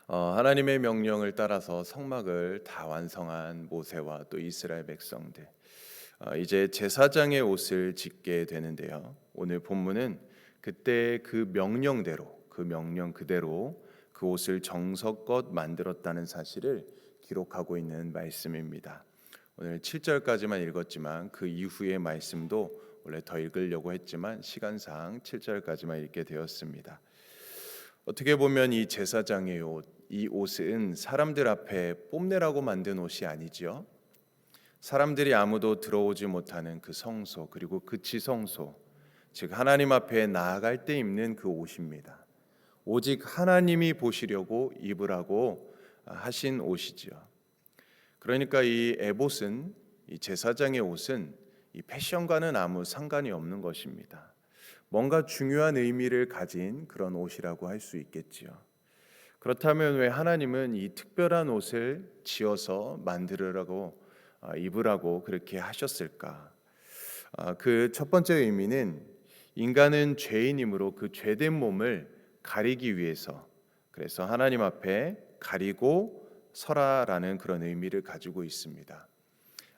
하나님의 명령을 따라서 성막을 다 완성한 모세와 또 이스라엘 백성들, 이제 제사장의 옷을 짓게 되는데요. 오늘 본문은 그때 그 명령대로, 그 명령 그대로 그 옷을 정성껏 만들었다는 사실을 기록하고 있는 말씀입니다. 오늘 7절까지만 읽었지만 그 이후의 말씀도 원래 더 읽으려고 했지만 시간상 7절까지만 읽게 되었습니다. 어떻게 보면 이 제사장의 옷, 이 옷은 사람들 앞에 뽐내라고 만든 옷이 아니지요. 사람들이 아무도 들어오지 못하는 그 성소, 그리고 그 지성소, 즉 하나님 앞에 나아갈 때 입는 그 옷입니다. 오직 하나님이 보시려고 입으라고 하신 옷이지요. 그러니까 이 에봇은, 이 제사장의 옷은 이 패션과는 아무 상관이 없는 것입니다. 뭔가 중요한 의미를 가진 그런 옷이라고 할 수 있겠지요. 그렇다면 왜 하나님은 이 특별한 옷을 지어서 만들으라고 입으라고 그렇게 하셨을까? 그 첫 번째 의미는 인간은 죄인이므로 그 죄된 몸을 가리기 위해서, 그래서 하나님 앞에 가리고 서라라는 그런 의미를 가지고 있습니다.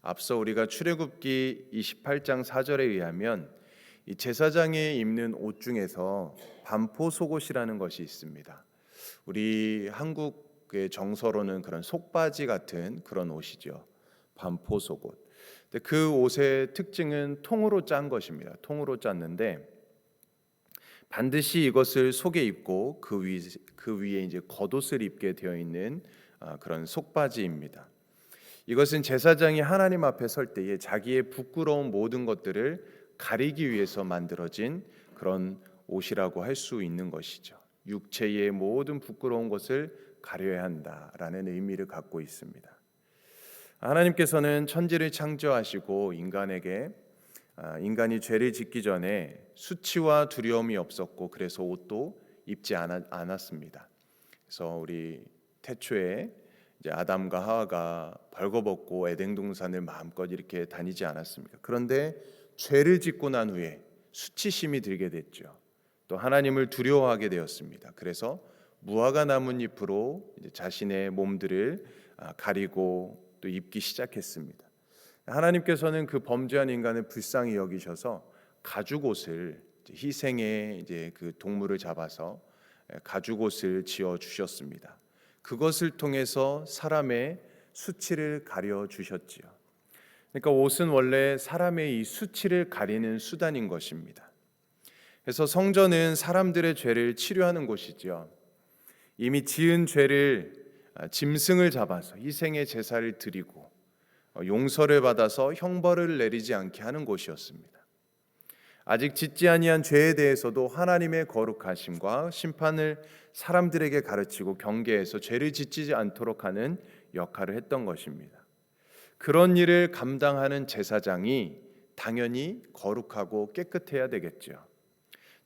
앞서 우리가 출애굽기 28장 4절에 의하면 이 제사장이 입는 옷 중에서 반포 속옷이라는 것이 있습니다. 우리 한국의 정서로는 그런 속바지 같은 그런 옷이죠. 반포 속옷. 근데 그 옷의 특징은 통으로 짠 것입니다. 통으로 짰는데 반드시 이것을 속에 입고 그 위에 이제 겉옷을 입게 되어 있는 그런 속바지입니다. 이것은 제사장이 하나님 앞에 설 때에 자기의 부끄러운 모든 것들을 가리기 위해서 만들어진 그런 옷이라고 할 수 있는 것이죠. 육체의 모든 부끄러운 것을 가려야 한다라는 의미를 갖고 있습니다. 하나님께서는 천지를 창조하시고 인간이 죄를 짓기 전에 수치와 두려움이 없었고 그래서 옷도 입지 않았습니다. 그래서 우리 태초에 이제 아담과 하와가 벌거벗고 에덴 동산을 마음껏 이렇게 다니지 않았습니까? 그런데 죄를 짓고 난 후에 수치심이 들게 됐죠. 또 하나님을 두려워하게 되었습니다. 그래서 무화과 나뭇잎으로 이제 자신의 몸들을 가리고 또 입기 시작했습니다. 하나님께서는 그 범죄한 인간을 불쌍히 여기셔서 가죽옷을, 희생의 이제 그 동물을 잡아서 가죽옷을 지어 주셨습니다. 그것을 통해서 사람의 수치를 가려 주셨지요. 그러니까 옷은 원래 사람의 이 수치를 가리는 수단인 것입니다. 그래서 성전은 사람들의 죄를 치료하는 곳이죠. 이미 지은 죄를 짐승을 잡아서 희생의 제사를 드리고 용서를 받아서 형벌을 내리지 않게 하는 곳이었습니다. 아직 짓지 아니한 죄에 대해서도 하나님의 거룩하심과 심판을 사람들에게 가르치고 경계해서 죄를 짓지 않도록 하는 역할을 했던 것입니다. 그런 일을 감당하는 제사장이 당연히 거룩하고 깨끗해야 되겠죠.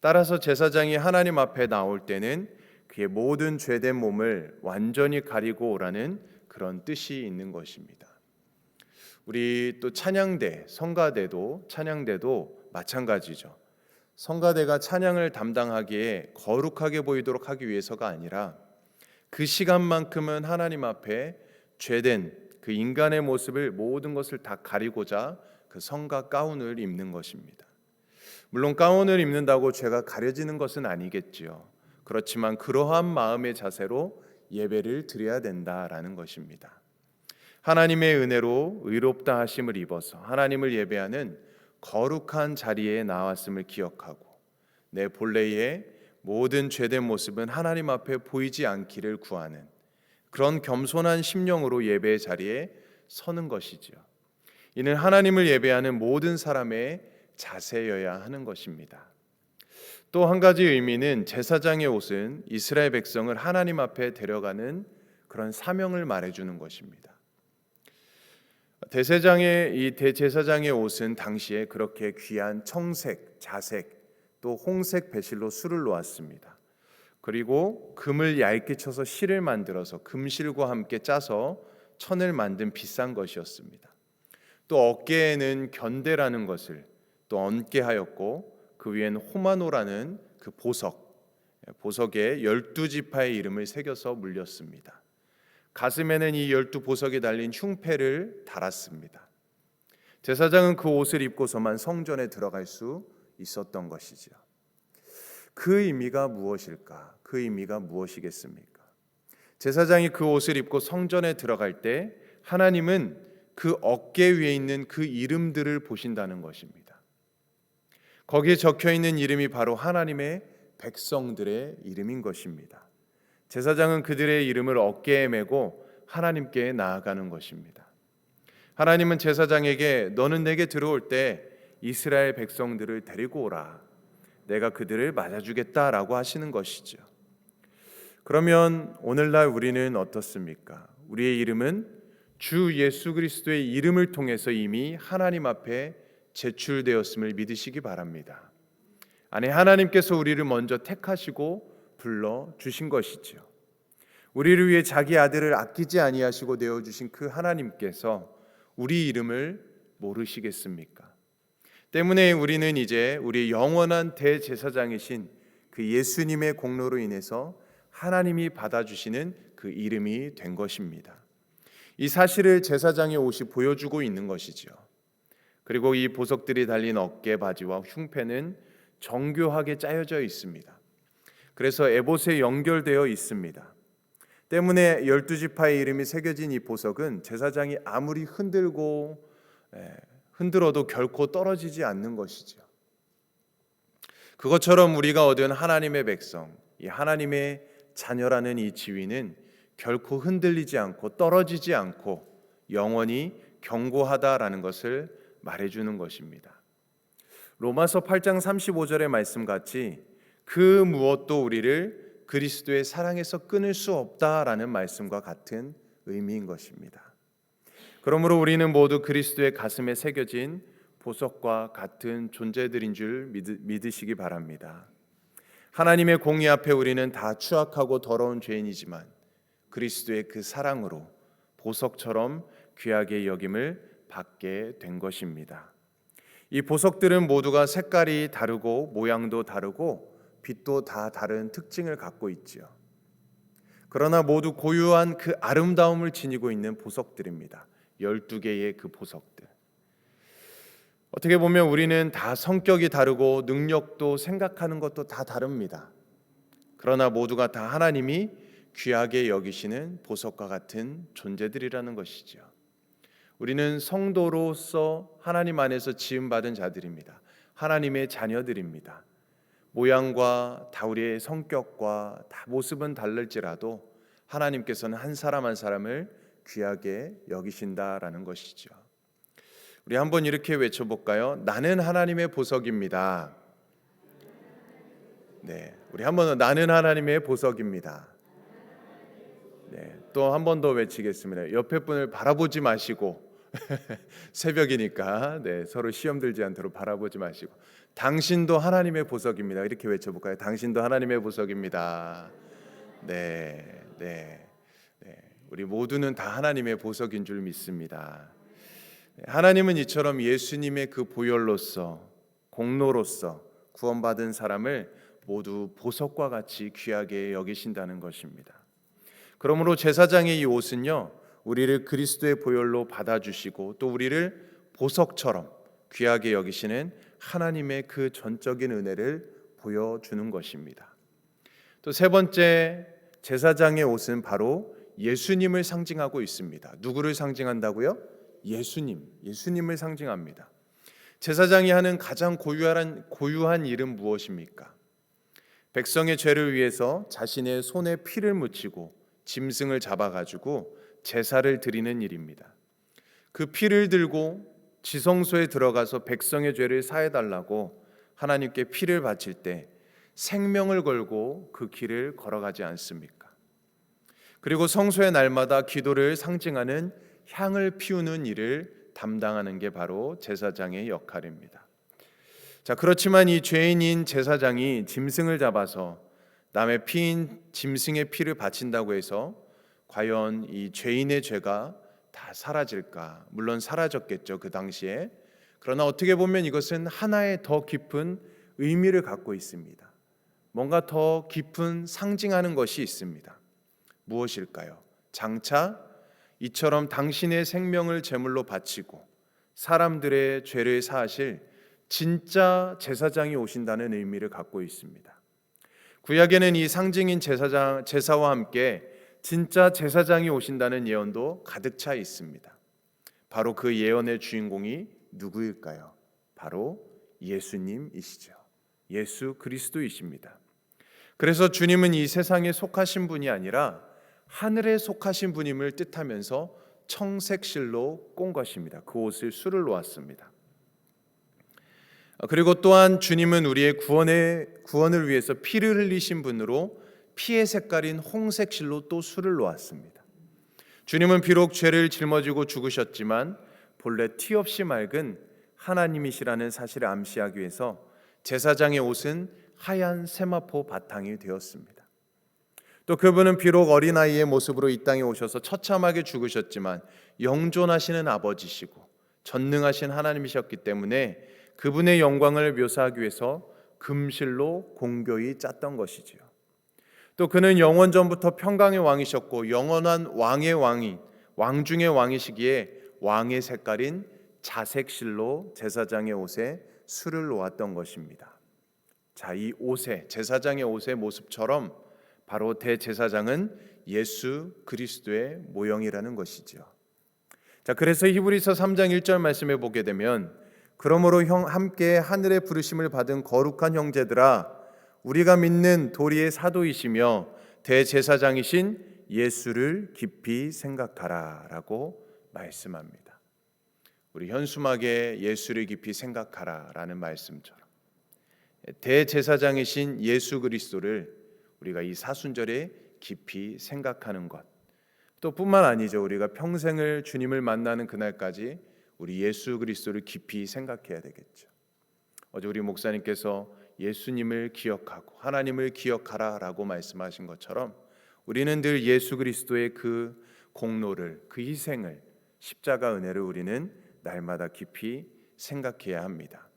따라서 제사장이 하나님 앞에 나올 때는 그의 모든 죄된 몸을 완전히 가리고 오라는 그런 뜻이 있는 것입니다. 우리 또 성가대도 마찬가지죠. 성가대가 찬양을 담당하기에 거룩하게 보이도록 하기 위해서가 아니라 그 시간만큼은 하나님 앞에 죄된 그 인간의 모습을 모든 것을 다 가리고자 그 성가 가운을 입는 것입니다. 물론 가운을 입는다고 죄가 가려지는 것은 아니겠지요. 그렇지만 그러한 마음의 자세로 예배를 드려야 된다라는 것입니다. 하나님의 은혜로 의롭다 하심을 입어서 하나님을 예배하는 거룩한 자리에 나왔음을 기억하고 내 본래의 모든 죄된 모습은 하나님 앞에 보이지 않기를 구하는 그런 겸손한 심령으로 예배의 자리에 서는 것이지요. 이는 하나님을 예배하는 모든 사람의 자세여야 하는 것입니다. 또 한 가지 의미는 제사장의 옷은 이스라엘 백성을 하나님 앞에 데려가는 그런 사명을 말해주는 것입니다. 대제사장의 옷은 당시에 그렇게 귀한 청색, 자색, 또 홍색 배실로 술을 놓았습니다. 그리고 금을 얇게 쳐서 실을 만들어서 금실과 함께 짜서 천을 만든 비싼 것이었습니다. 또 어깨에는 견대라는 것을 또 얹게 하였고 그 위에는 호마노라는 그 보석, 보석에 12지파의 이름을 새겨서 물렸습니다. 가슴에는 이 12보석이 달린 흉패를 달았습니다. 제사장은 그 옷을 입고서만 성전에 들어갈 수 있었던 것이죠. 그 의미가 무엇일까? 그 의미가 무엇이겠습니까? 제사장이 그 옷을 입고 성전에 들어갈 때 하나님은 그 어깨 위에 있는 그 이름들을 보신다는 것입니다. 거기에 적혀 있는 이름이 바로 하나님의 백성들의 이름인 것입니다. 제사장은 그들의 이름을 어깨에 메고 하나님께 나아가는 것입니다. 하나님은 제사장에게 너는 내게 들어올 때 이스라엘 백성들을 데리고 오라. 내가 그들을 맞아주겠다라고 하시는 것이죠. 그러면 오늘날 우리는 어떻습니까? 우리의 이름은 주 예수 그리스도의 이름을 통해서 이미 하나님 앞에 제출되었음을 믿으시기 바랍니다. 아니, 하나님께서 우리를 먼저 택하시고 불러 주신 것이죠. 우리를 위해 자기 아들을 아끼지 아니하시고 내어 주신 그 하나님께서 우리 이름을 모르시겠습니까? 때문에 우리는 이제 우리 영원한 대제사장이신 그 예수님의 공로로 인해서 하나님이 받아주시는 그 이름이 된 것입니다. 이 사실을 제사장의 옷이 보여주고 있는 것이죠. 그리고 이 보석들이 달린 어깨 바지와 흉패는 정교하게 짜여져 있습니다. 그래서 에봇에 연결되어 있습니다. 때문에 12지파의 이름이 새겨진 이 보석은 제사장이 아무리 흔들어도 결코 떨어지지 않는 것이죠. 그것처럼 우리가 얻은 하나님의 백성, 이 하나님의 자녀라는 이 지위는 결코 흔들리지 않고 떨어지지 않고 영원히 견고하다라는 것을 말해주는 것입니다. 로마서 8장 35절의 말씀같이 그 무엇도 우리를 그리스도의 사랑에서 끊을 수 없다라는 말씀과 같은 의미인 것입니다. 그러므로 우리는 모두 그리스도의 가슴에 새겨진 보석과 같은 존재들인 줄 믿으시기 바랍니다. 하나님의 공의 앞에 우리는 다 추악하고 더러운 죄인이지만 그리스도의 그 사랑으로 보석처럼 귀하게 여김을 받게 된 것입니다. 이 보석들은 모두가 색깔이 다르고 모양도 다르고 빛도 다 다른 특징을 갖고 있지요. 그러나 모두 고유한 그 아름다움을 지니고 있는 보석들입니다. 12개의 그 보석들. 어떻게 보면 우리는 다 성격이 다르고 능력도 생각하는 것도 다 다릅니다. 그러나 모두가 다 하나님이 귀하게 여기시는 보석과 같은 존재들이라는 것이죠. 우리는 성도로서 하나님 안에서 지음받은 자들입니다. 하나님의 자녀들입니다. 모양과 다 우리의 성격과 다 모습은 다를지라도 하나님께서는 한 사람 한 사람을 귀하게 여기신다라는 것이죠. 우리 한번 이렇게 외쳐볼까요? 나는 하나님의 보석입니다. 네, 우리 한번 나는 하나님의 보석입니다. 네, 또 한 번 더 외치겠습니다. 옆에 분을 바라보지 마시고 새벽이니까 서로 시험 들지 않도록 바라보지 마시고 당신도 하나님의 보석입니다. 이렇게 외쳐볼까요? 당신도 하나님의 보석입니다. 네. 우리 모두는 다 하나님의 보석인 줄 믿습니다. 하나님은 이처럼 예수님의 그 보혈로서 공로로서 구원받은 사람을 모두 보석과 같이 귀하게 여기신다는 것입니다. 그러므로 제사장의 이 옷은요, 우리를 그리스도의 보혈로 받아주시고 또 우리를 보석처럼 귀하게 여기시는 하나님의 그 전적인 은혜를 보여주는 것입니다. 또 세 번째, 제사장의 옷은 바로 예수님을 상징하고 있습니다. 누구를 상징한다고요? 예수님을 상징합니다. 제사장이 하는 가장 고유한 일은 무엇입니까? 백성의 죄를 위해서 자신의 손에 피를 묻히고 짐승을 잡아가지고 제사를 드리는 일입니다. 그 피를 들고 지성소에 들어가서 백성의 죄를 사해달라고 하나님께 피를 바칠 때 생명을 걸고 그 길을 걸어가지 않습니까? 그리고 성소의 날마다 기도를 상징하는 향을 피우는 일을 담당하는 게 바로 제사장의 역할입니다. 자, 그렇지만 이 죄인인 제사장이 짐승을 잡아서 남의 피인 짐승의 피를 바친다고 해서 과연 이 죄인의 죄가 다 사라질까? 물론 사라졌겠죠, 그 당시에. 그러나 어떻게 보면 이것은 하나의 더 깊은 의미를 갖고 있습니다. 뭔가 더 깊은 상징하는 것이 있습니다. 무엇일까요? 장차 이처럼 당신의 생명을 제물로 바치고 사람들의 죄를 사하실 진짜 제사장이 오신다는 의미를 갖고 있습니다. 구약에는 이 상징인 제사와 함께 진짜 제사장이 오신다는 예언도 가득 차 있습니다. 바로 그 예언의 주인공이 누구일까요? 바로 예수님이시죠. 예수 그리스도이십니다. 그래서 주님은 이 세상에 속하신 분이 아니라 하늘에 속하신 분임을 뜻하면서 청색실로 꼰 것입니다. 그 옷을 수를 놓았습니다. 그리고 또한 주님은 우리의 구원을 위해서 피를 흘리신 분으로 피의 색깔인 홍색실로 또 수를 놓았습니다. 주님은 비록 죄를 짊어지고 죽으셨지만 본래 티 없이 맑은 하나님이시라는 사실을 암시하기 위해서 제사장의 옷은 하얀 세마포 바탕이 되었습니다. 또 그분은 비록 어린아이의 모습으로 이 땅에 오셔서 처참하게 죽으셨지만 영존하시는 아버지시고 전능하신 하나님이셨기 때문에 그분의 영광을 묘사하기 위해서 금실로 공교히 짰던 것이지요. 또 그는 영원 전부터 평강의 왕이셨고 영원한 왕 중의 왕이시기에 왕의 색깔인 자색실로 제사장의 옷에 수를 놓았던 것입니다. 자, 이 옷의 제사장의 옷의 모습처럼 바로 대제사장은 예수 그리스도의 모형이라는 것이지요. 자, 그래서 히브리서 3장 1절 말씀에 보게 되면 그러므로 함께 하늘의 부르심을 받은 거룩한 형제들아 우리가 믿는 도리의 사도이시며 대제사장이신 예수를 깊이 생각하라 라고 말씀합니다. 우리 현수막에 예수를 깊이 생각하라 라는 말씀처럼 대제사장이신 예수 그리스도를 우리가 이 사순절에 깊이 생각하는 것, 또 뿐만 아니죠. 우리가 평생을 주님을 만나는 그날까지 우리 예수 그리스도를 깊이 생각해야 되겠죠. 어제 우리 목사님께서 예수님을 기억하고 하나님을 기억하라 라고 말씀하신 것처럼 우리는 늘 예수 그리스도의 그 공로를, 그 희생을, 십자가 은혜를 우리는 날마다 깊이 생각해야 합니다.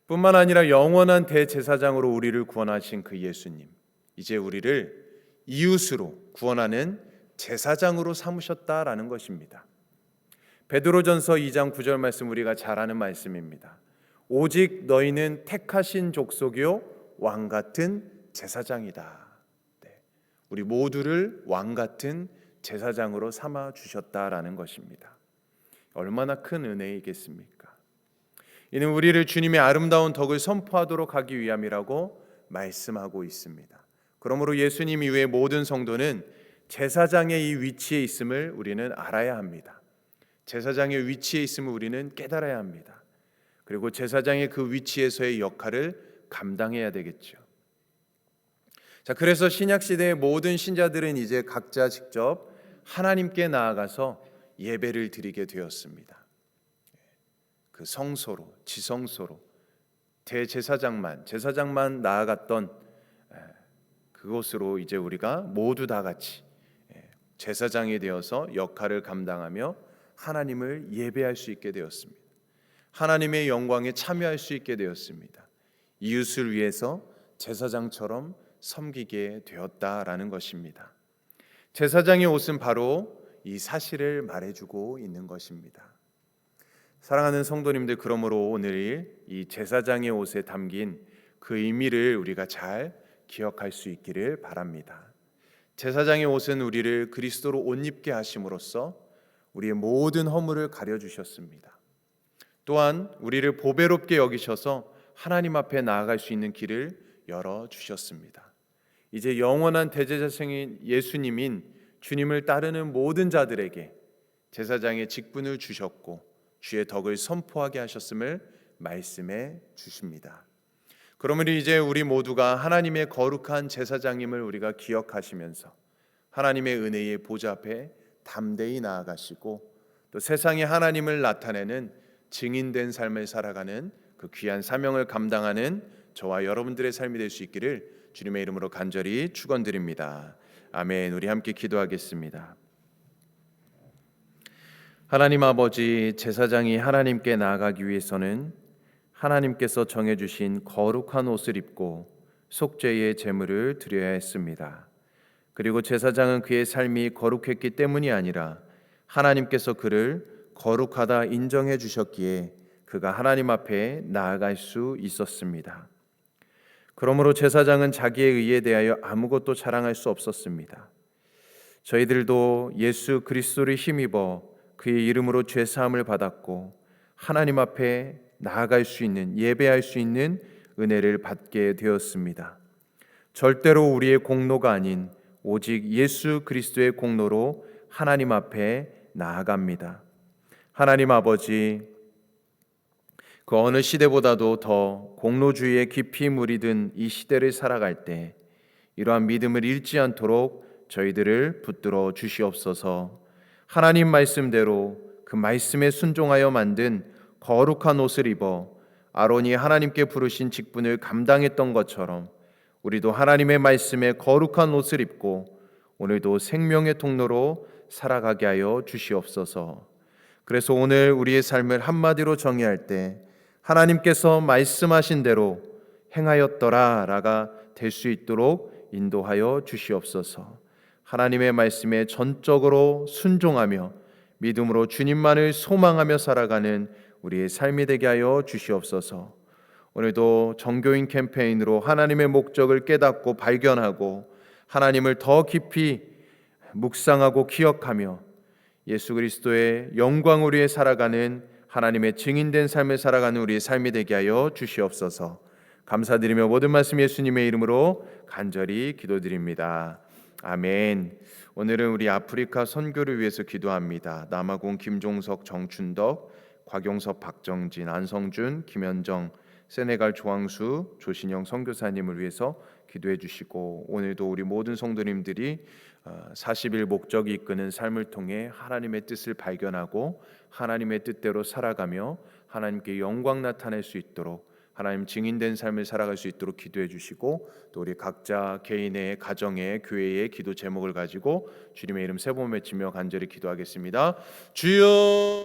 뿐만 아니라 영원한 대제사장으로 우리를 구원하신 그 예수님, 이제 우리를 이웃으로 구원하는 제사장으로 삼으셨다라는 것입니다. 베드로전서 2장 9절 말씀 우리가 잘 아는 말씀입니다. 오직 너희는 택하신 족속이요 왕 같은 제사장이다. 네. 우리 모두를 왕 같은 제사장으로 삼아 주셨다라는 것입니다. 얼마나 큰 은혜이겠습니까? 이는 우리를 주님의 아름다운 덕을 선포하도록 하기 위함이라고 말씀하고 있습니다. 그러므로 예수님 이외의 모든 성도는 제사장의 이 위치에 있음을 우리는 알아야 합니다. 제사장의 위치에 있음을 우리는 깨달아야 합니다. 그리고 제사장의 그 위치에서의 역할을 감당해야 되겠죠. 자, 그래서 신약 시대의 모든 신자들은 이제 각자 직접 하나님께 나아가서 예배를 드리게 되었습니다. 그 성소로, 지성소로 제사장만 나아갔던 그곳으로 이제 우리가 모두 다 같이 제사장이 되어서 역할을 감당하며 하나님을 예배할 수 있게 되었습니다. 하나님의 영광에 참여할 수 있게 되었습니다. 이웃을 위해서 제사장처럼 섬기게 되었다라는 것입니다. 제사장의 옷은 바로 이 사실을 말해주고 있는 것입니다. 사랑하는 성도님들, 그러므로 오늘 이 제사장의 옷에 담긴 그 의미를 우리가 잘 기억할 수 있기를 바랍니다. 제사장의 옷은 우리를 그리스도로 옷 입게 하심으로써 우리의 모든 허물을 가려주셨습니다. 또한 우리를 보배롭게 여기셔서 하나님 앞에 나아갈 수 있는 길을 열어주셨습니다. 이제 영원한 대제사장인 예수님인 주님을 따르는 모든 자들에게 제사장의 직분을 주셨고 주의 덕을 선포하게 하셨음을 말씀해 주십니다. 그러므로 이제 우리 모두가 하나님의 거룩한 제사장임을 우리가 기억하시면서 하나님의 은혜의 보좌 앞에 담대히 나아가시고 또 세상에 하나님을 나타내는 증인된 삶을 살아가는 그 귀한 사명을 감당하는 저와 여러분들의 삶이 될 수 있기를 주님의 이름으로 간절히 축원드립니다. 아멘. 우리 함께 기도하겠습니다. 하나님 아버지, 제사장이 하나님께 나아가기 위해서는 하나님께서 정해주신 거룩한 옷을 입고 속죄의 제물을 드려야 했습니다. 그리고 제사장은 그의 삶이 거룩했기 때문이 아니라 하나님께서 그를 거룩하다 인정해 주셨기에 그가 하나님 앞에 나아갈 수 있었습니다. 그러므로 제사장은 자기의 의에 대하여 아무것도 자랑할 수 없었습니다. 저희들도 예수 그리스도를 힘입어 그의 이름으로 죄 사함을 받았고 하나님 앞에 나아갈 수 있는, 예배할 수 있는 은혜를 받게 되었습니다. 절대로 우리의 공로가 아닌 오직 예수 그리스도의 공로로 하나님 앞에 나아갑니다. 하나님 아버지, 그 어느 시대보다도 더 공로주의에 깊이 무리든 이 시대를 살아갈 때 이러한 믿음을 잃지 않도록 저희들을 붙들어 주시옵소서. 하나님 말씀대로 그 말씀에 순종하여 만든 거룩한 옷을 입어 아론이 하나님께 부르신 직분을 감당했던 것처럼 우리도 하나님의 말씀에 거룩한 옷을 입고 오늘도 생명의 통로로 살아가게 하여 주시옵소서. 그래서 오늘 우리의 삶을 한마디로 정의할 때 하나님께서 말씀하신 대로 행하였더라라가 될 수 있도록 인도하여 주시옵소서. 하나님의 말씀에 전적으로 순종하며 믿음으로 주님만을 소망하며 살아가는 우리의 삶이 되게 하여 주시옵소서. 오늘도 정교인 캠페인으로 하나님의 목적을 깨닫고 발견하고 하나님을 더 깊이 묵상하고 기억하며 예수 그리스도의 영광을 위해 살아가는 하나님의 증인된 삶을 살아가는 우리의 삶이 되게 하여 주시옵소서. 감사드리며 모든 말씀 예수님의 이름으로 간절히 기도드립니다. 아멘. 오늘은 우리 아프리카 선교를 위해서 기도합니다. 남아공 김종석, 정춘덕, 곽용섭, 박정진, 안성준, 김현정, 세네갈 조항수, 조신영 선교사님을 위해서 기도해 주시고 오늘도 우리 모든 성도님들이 40일 목적이 이끄는 삶을 통해 하나님의 뜻을 발견하고 하나님의 뜻대로 살아가며 하나님께 영광 나타낼 수 있도록 하나님 증인된 삶을 살아갈 수 있도록 기도해 주시고 또 우리 각자 개인의 가정의 교회의 기도 제목을 가지고 주님의 이름 세 번 외치며 간절히 기도하겠습니다. 주여